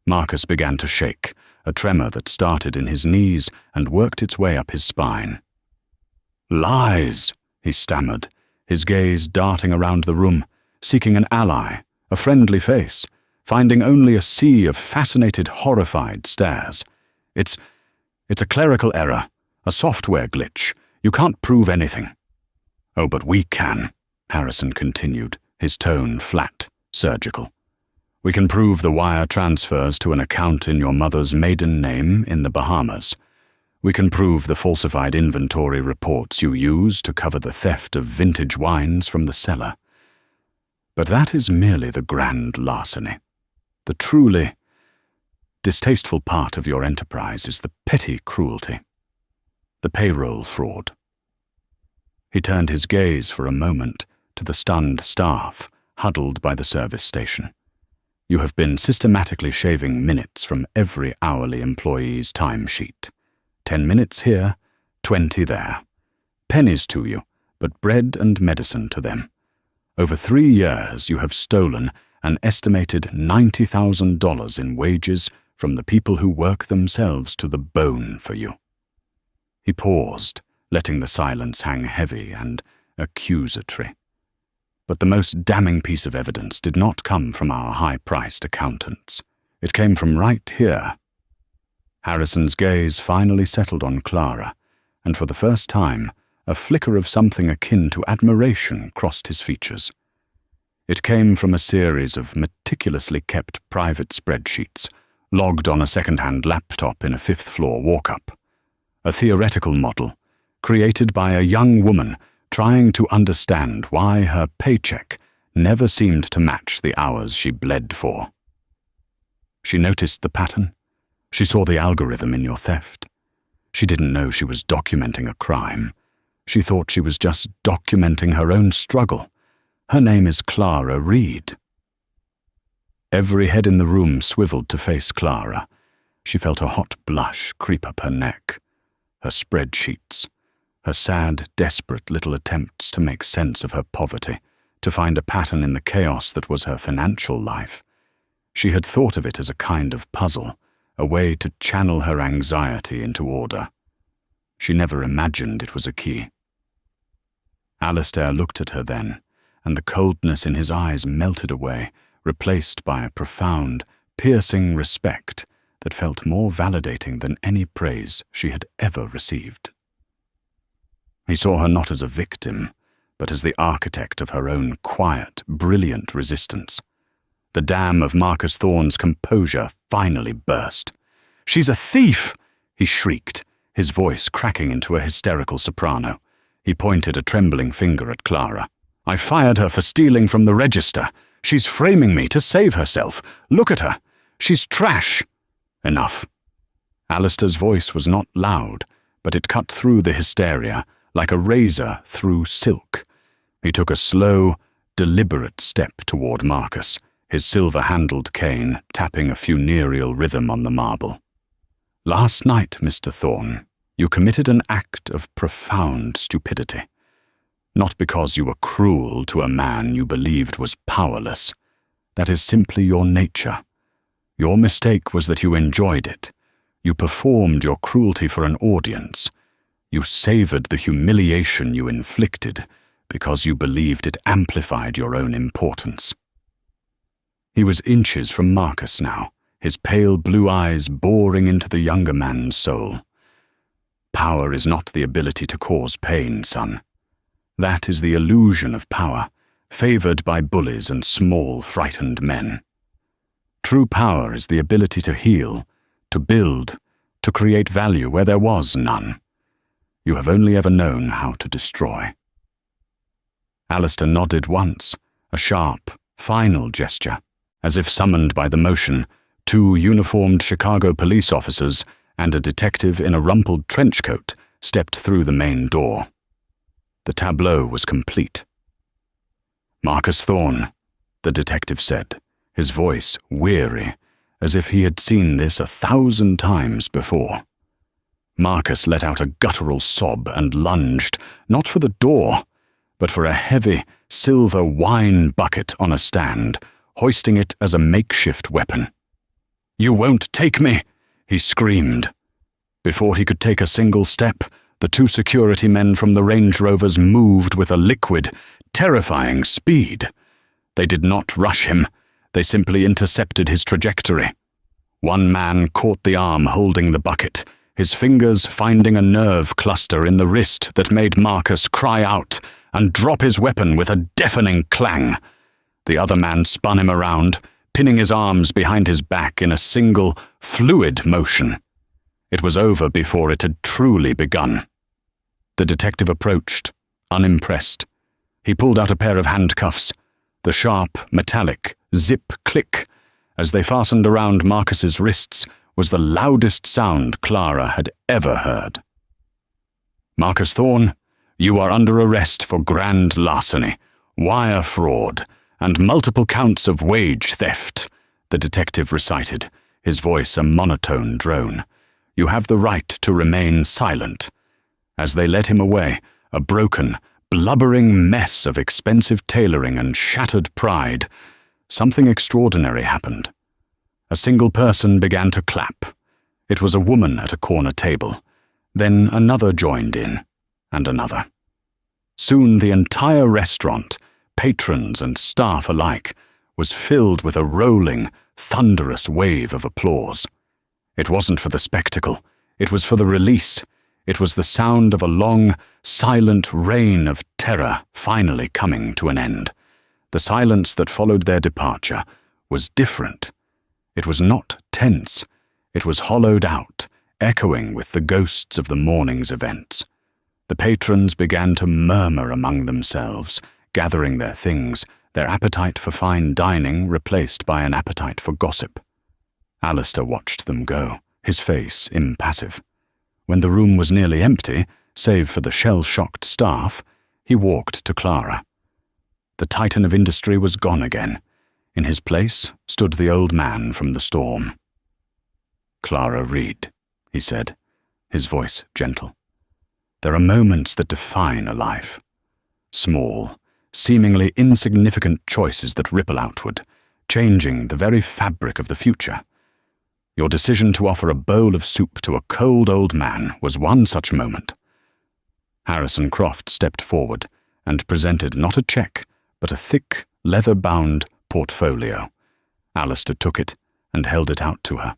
Marcus began to shake, a tremor that started in his knees and worked its way up his spine. "Lies," he stammered, his gaze darting around the room, seeking an ally, a friendly face, finding only a sea of fascinated, horrified stares. It's a clerical error, a software glitch. You can't prove anything." "Oh, but we can," Harrison continued, his tone flat, surgical. "We can prove the wire transfers to an account in your mother's maiden name in the Bahamas. We can prove the falsified inventory reports you used to cover the theft of vintage wines from the cellar. But that is merely the grand larceny. The truly distasteful part of your enterprise is the petty cruelty, the payroll fraud." He turned his gaze for a moment to the stunned staff huddled by the service station. "You have been systematically shaving minutes from every hourly employee's timesheet. 10 minutes here, 20 there. Pennies to you, but bread and medicine to them. Over 3 years you have stolen an estimated $90,000 in wages from the people who work themselves to the bone for you." He paused, letting the silence hang heavy and accusatory. But the most damning piece of evidence did not come from our high-priced accountants. It came from right here. Harrison's gaze finally settled on Clara, and for the first time, a flicker of something akin to admiration crossed his features. It came from a series of meticulously kept private spreadsheets, logged on a second-hand laptop in a fifth-floor walk-up. A theoretical model, created by a young woman trying to understand why her paycheck never seemed to match the hours she bled for. She noticed the pattern. She saw the algorithm in your theft. She didn't know she was documenting a crime. She thought she was just documenting her own struggle. Her name is Clara Reed. Every head in the room swiveled to face Clara. She felt a hot blush creep up her neck. Her spreadsheets, her sad, desperate little attempts to make sense of her poverty, to find a pattern in the chaos that was her financial life. She had thought of it as a kind of puzzle, a way to channel her anxiety into order. She never imagined it was a key. Alistair looked at her then, and the coldness in his eyes melted away, replaced by a profound, piercing respect that felt more validating than any praise she had ever received. He saw her not as a victim, but as the architect of her own quiet, brilliant resistance. The dam of Marcus Thorne's composure finally burst. "She's a thief!" he shrieked, his voice cracking into a hysterical soprano. He pointed a trembling finger at Clara. "I fired her for stealing from the register. She's framing me to save herself. Look at her. She's trash." Enough. Alistair's voice was not loud, but it cut through the hysteria like a razor through silk. He took a slow, deliberate step toward Marcus, his silver-handled cane tapping a funereal rhythm on the marble. "Last night, Mr. Thorne, you committed an act of profound stupidity. Not because you were cruel to a man you believed was powerless. That is simply your nature. Your mistake was that you enjoyed it. You performed your cruelty for an audience. You savored the humiliation you inflicted because you believed it amplified your own importance." He was inches from Marcus now, his pale blue eyes boring into the younger man's soul. "Power is not the ability to cause pain, son. That is the illusion of power, favored by bullies and small, frightened men. True power is the ability to heal, to build, to create value where there was none. You have only ever known how to destroy." Alistair nodded once, a sharp, final gesture. As if summoned by the motion, 2 uniformed Chicago police officers and a detective in a rumpled trench coat stepped through the main door. The tableau was complete. "Marcus Thorne," the detective said, his voice weary, as if he had seen this 1,000 times before. Marcus let out a guttural sob and lunged, not for the door, but for a heavy, silver wine bucket on a stand, hoisting it as a makeshift weapon. "You won't take me!" he screamed. Before he could take a single step, the 2 security men from the Range Rovers moved with a liquid, terrifying speed. They did not rush him. They simply intercepted his trajectory. One man caught the arm holding the bucket, his fingers finding a nerve cluster in the wrist that made Marcus cry out and drop his weapon with a deafening clang. The other man spun him around, pinning his arms behind his back in a single, fluid motion. It was over before it had truly begun. The detective approached, unimpressed. He pulled out a pair of handcuffs, the sharp, metallic, zip-click, as they fastened around Marcus's wrists, was the loudest sound Clara had ever heard. "Marcus Thorne, you are under arrest for grand larceny, wire fraud, and multiple counts of wage theft," the detective recited, his voice a monotone drone. "You have the right to remain silent." As they led him away, a broken, blubbering mess of expensive tailoring and shattered pride, something extraordinary happened. A single person began to clap. It was a woman at a corner table. Then another joined in, and another. Soon the entire restaurant, patrons and staff alike, was filled with a rolling, thunderous wave of applause. It wasn't for the spectacle. It was for the release. It was the sound of a long, silent reign of terror finally coming to an end. The silence that followed their departure was different. It was not tense. It was hollowed out, echoing with the ghosts of the morning's events. The patrons began to murmur among themselves, gathering their things, their appetite for fine dining replaced by an appetite for gossip. Alistair watched them go, his face impassive. When the room was nearly empty, save for the shell-shocked staff, he walked to Clara. The titan of industry was gone again. In his place stood the old man from the storm. "Clara Reed," he said, his voice gentle. "There are moments that define a life. Small, seemingly insignificant choices that ripple outward, changing the very fabric of the future. Your decision to offer a bowl of soup to a cold old man was one such moment." Harrison Croft stepped forward and presented not a cheque, but a thick, leather-bound portfolio. Alistair took it and held it out to her.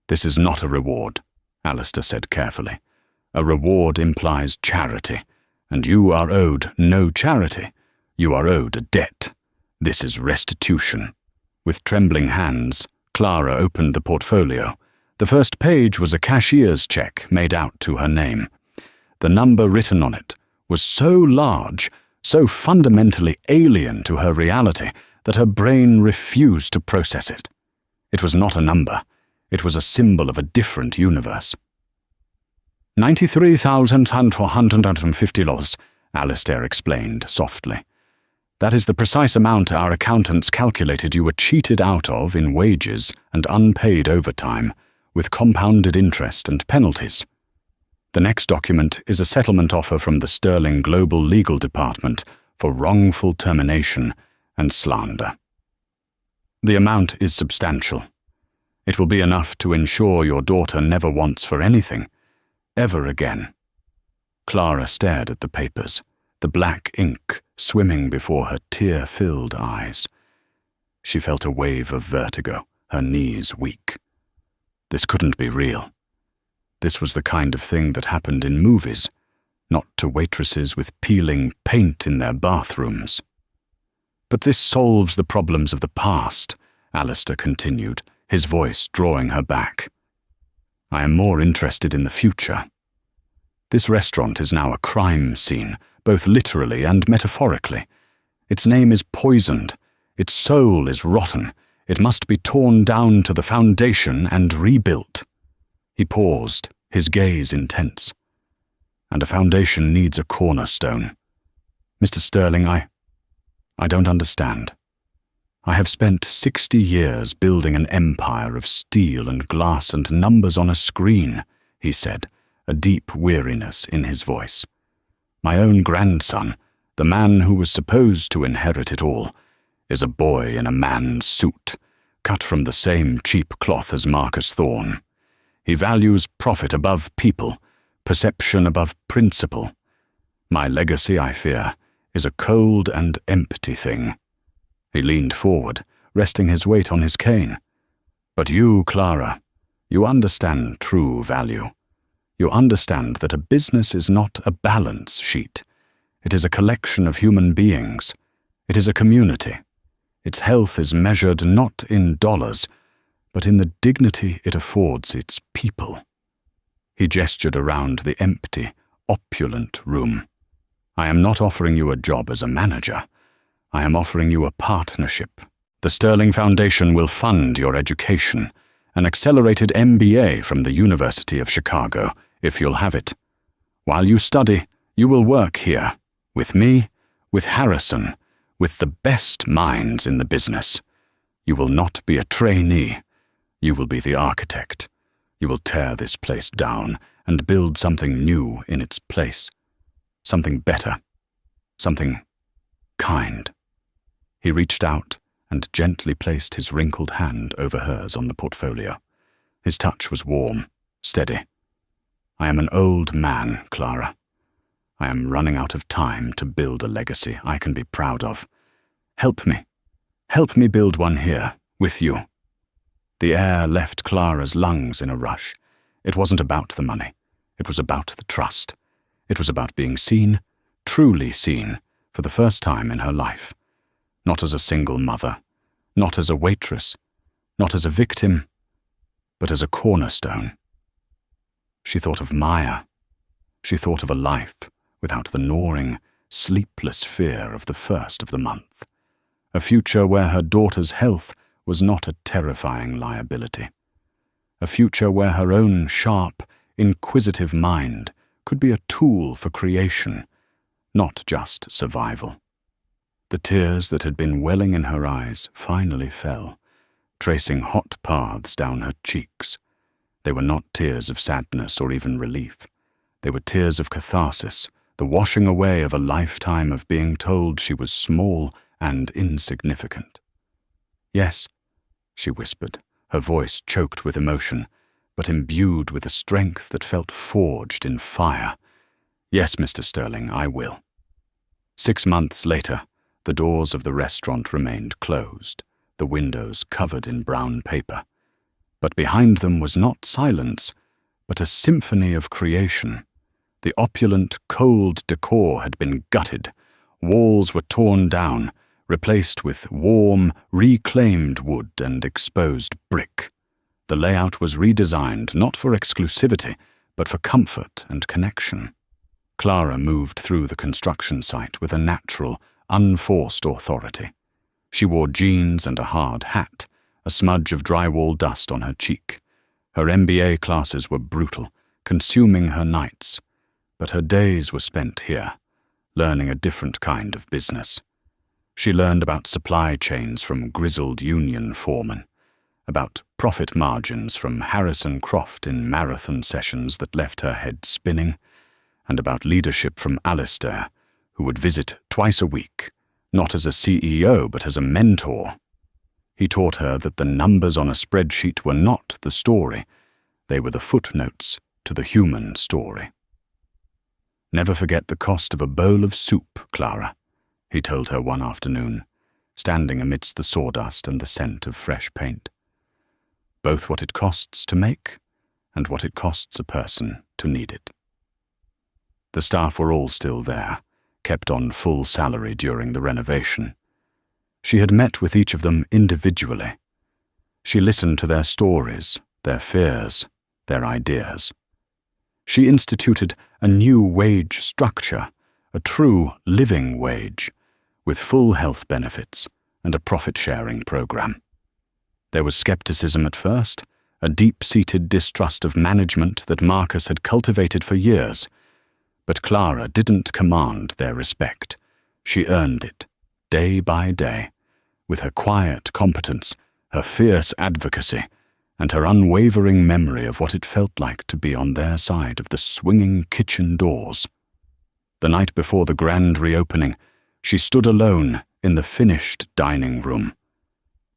"This is not a reward," Alistair said carefully. "A reward implies charity, and you are owed no charity. You are owed a debt. This is restitution." With trembling hands, Clara opened the portfolio. The first page was a cashier's cheque made out to her name. The number written on it was so large, so fundamentally alien to her reality, that her brain refused to process it. It was not a number. It was a symbol of a different universe. $93,450, Alistair explained softly. "That is the precise amount our accountants calculated you were cheated out of in wages and unpaid overtime, with compounded interest and penalties. The next document is a settlement offer from the Sterling Global Legal Department for wrongful termination and slander. The amount is substantial. It will be enough to ensure your daughter never wants for anything, ever again." Clara stared at the papers, the black ink swimming before her tear-filled eyes. She felt a wave of vertigo, her knees weak. This couldn't be real. This was the kind of thing that happened in movies, not to waitresses with peeling paint in their bathrooms. "But this solves the problems of the past," Alistair continued, his voice drawing her back. "I am more interested in the future. This restaurant is now a crime scene, both literally and metaphorically. Its name is poisoned. Its soul is rotten. It must be torn down to the foundation and rebuilt." He paused, his gaze intense. "And a foundation needs a cornerstone. Mr. Sterling, I don't understand. I have spent 60 years building an empire of steel and glass and numbers on a screen," he said, a deep weariness in his voice. "My own grandson, the man who was supposed to inherit it all, is a boy in a man's suit, cut from the same cheap cloth as Marcus Thorne. He values profit above people, perception above principle. My legacy, I fear, is a cold and empty thing." He leaned forward, resting his weight on his cane. "But you, Clara, you understand true value. You understand that a business is not a balance sheet. It is a collection of human beings. It is a community. Its health is measured not in dollars, but in the dignity it affords its people." He gestured around the empty, opulent room. "I am not offering you a job as a manager. I am offering you a partnership. The Sterling Foundation will fund your education, an accelerated MBA from the University of Chicago, if you'll have it. While you study, you will work here, with me, with Harrison, with the best minds in the business. You will not be a trainee. You will be the architect. You will tear this place down and build something new in its place. Something better. Something kind." He reached out and gently placed his wrinkled hand over hers on the portfolio. His touch was warm, steady. "I am an old man, Clara. I am running out of time to build a legacy I can be proud of. Help me. Help me build one here, with you." The air left Clara's lungs in a rush. It wasn't about the money. It was about the trust. It was about being seen, truly seen, for the first time in her life. Not as a single mother, not as a waitress, not as a victim, but as a cornerstone. She thought of Maya. She thought of a life without the gnawing, sleepless fear of the first of the month. A future where her daughter's health was not a terrifying liability. A future where her own sharp, inquisitive mind could be a tool for creation, not just survival. The tears that had been welling in her eyes finally fell, tracing hot paths down her cheeks. They were not tears of sadness or even relief. They were tears of catharsis, the washing away of a lifetime of being told she was small and insignificant. "Yes," she whispered, her voice choked with emotion, but imbued with a strength that felt forged in fire. "Yes, Mr. Sterling, I will." 6 months later, the doors of the restaurant remained closed, the windows covered in brown paper. But behind them was not silence, but a symphony of creation. The opulent, cold decor had been gutted. Walls were torn down, replaced with warm, reclaimed wood and exposed brick. The layout was redesigned not for exclusivity, but for comfort and connection. Clara moved through the construction site with a natural, unforced authority. She wore jeans and a hard hat, a smudge of drywall dust on her cheek. Her MBA classes were brutal, consuming her nights, but her days were spent here, learning a different kind of business. She learned about supply chains from grizzled union foremen, about profit margins from Harrison Croft in marathon sessions that left her head spinning, and about leadership from Alistair, who would visit twice a week, not as a CEO but as a mentor. He taught her that the numbers on a spreadsheet were not the story, they were the footnotes to the human story. "Never forget the cost of a bowl of soup, Clara," he told her one afternoon, standing amidst the sawdust and the scent of fresh paint. "Both what it costs to make and what it costs a person to need it." The staff were all still there, kept on full salary during the renovation. She had met with each of them individually. She listened to their stories, their fears, their ideas. She instituted a new wage structure, a true living wage, with full health benefits and a profit-sharing program. There was skepticism at first, a deep-seated distrust of management that Marcus had cultivated for years. But Clara didn't command their respect. She earned it, day by day, with her quiet competence, her fierce advocacy, and her unwavering memory of what it felt like to be on their side of the swinging kitchen doors. The night before the grand reopening, she stood alone in the finished dining room.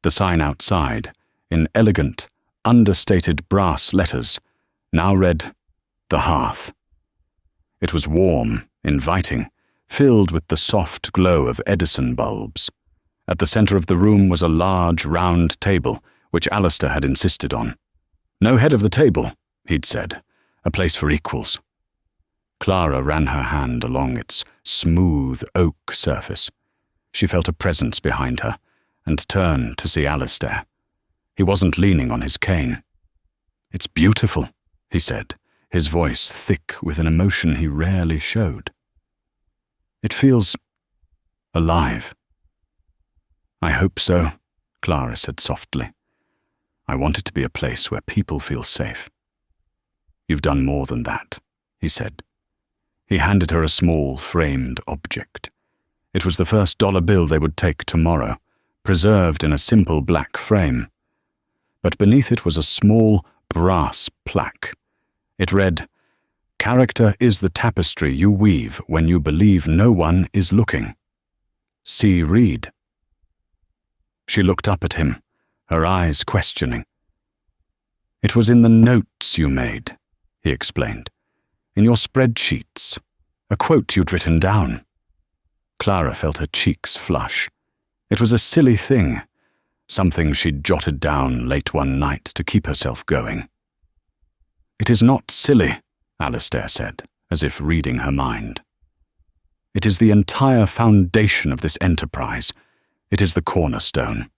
The sign outside, in elegant, understated brass letters, now read, "The Hearth." It was warm, inviting, filled with the soft glow of Edison bulbs. At the center of the room was a large, round table, which Alistair had insisted on. "No head of the table," he'd said, "a place for equals." Clara ran her hand along its smooth oak surface. She felt a presence behind her, and turned to see Alistair. He wasn't leaning on his cane. "It's beautiful," he said, his voice thick with an emotion he rarely showed. "It feels alive." "I hope so," Clara said softly. "I want it to be a place where people feel safe." "You've done more than that," he said. He handed her a small, framed object. It was the first dollar bill they would take tomorrow, preserved in a simple black frame. But beneath it was a small, brass plaque. It read, "Character is the tapestry you weave when you believe no one is looking. C. Reed." She looked up at him, her eyes questioning. "It was in the notes you made," he explained. "In your spreadsheets. A quote you'd written down." Clara felt her cheeks flush. It was a silly thing, something she'd jotted down late one night to keep herself going. "It is not silly," Alistair said, as if reading her mind. "It is the entire foundation of this enterprise. It is the cornerstone."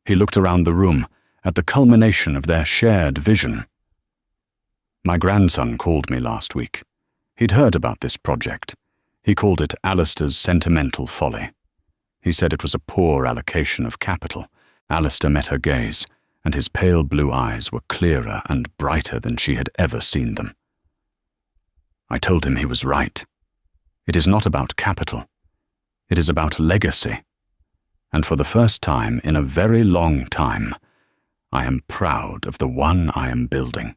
He looked around the room at the culmination of their shared vision. "My grandson called me last week. He'd heard about this project. He called it Alistair's sentimental folly. He said it was a poor allocation of capital." Alistair met her gaze, and his pale blue eyes were clearer and brighter than she had ever seen them. "I told him he was right. It is not about capital. It is about legacy. And for the first time in a very long time, I am proud of the one I am building."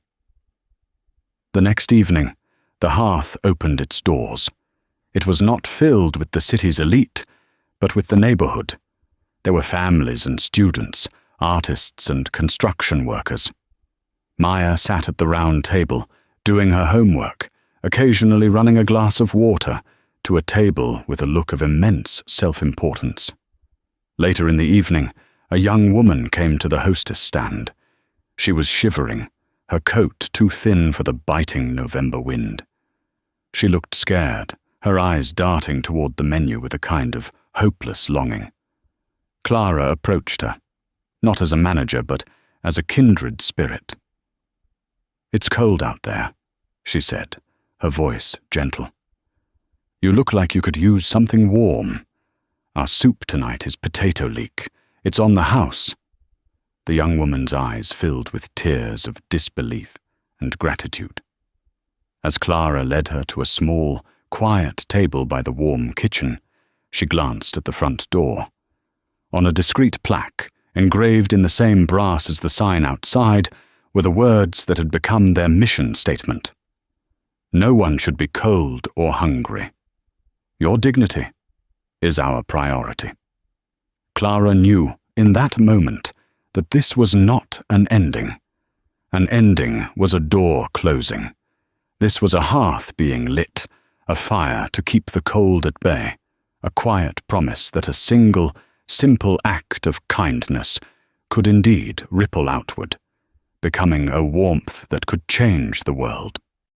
The next evening, the hearth opened its doors. It was not filled with the city's elite, but with the neighborhood. There were families and students, artists and construction workers. Maya sat at the round table, doing her homework, occasionally running a glass of water to a table with a look of immense self-importance. Later in the evening, a young woman came to the hostess stand. She was shivering, her coat too thin for the biting November wind. She looked scared, her eyes darting toward the menu with a kind of hopeless longing. Clara approached her, not as a manager, but as a kindred spirit. "It's cold out there," she said, her voice gentle. "You look like you could use something warm. Our soup tonight is potato leek. It's on the house." The young woman's eyes filled with tears of disbelief and gratitude. As Clara led her to a small, quiet table by the warm kitchen, she glanced at the front door. On a discreet plaque, engraved in the same brass as the sign outside, were the words that had become their mission statement. "No one should be cold or hungry. Your dignity is our priority." Clara knew, in that moment, that this was not an ending. An ending was a door closing. This was a hearth being lit, a fire to keep the cold at bay, a quiet promise that a single, simple act of kindness could indeed ripple outward, becoming a warmth that could change the world.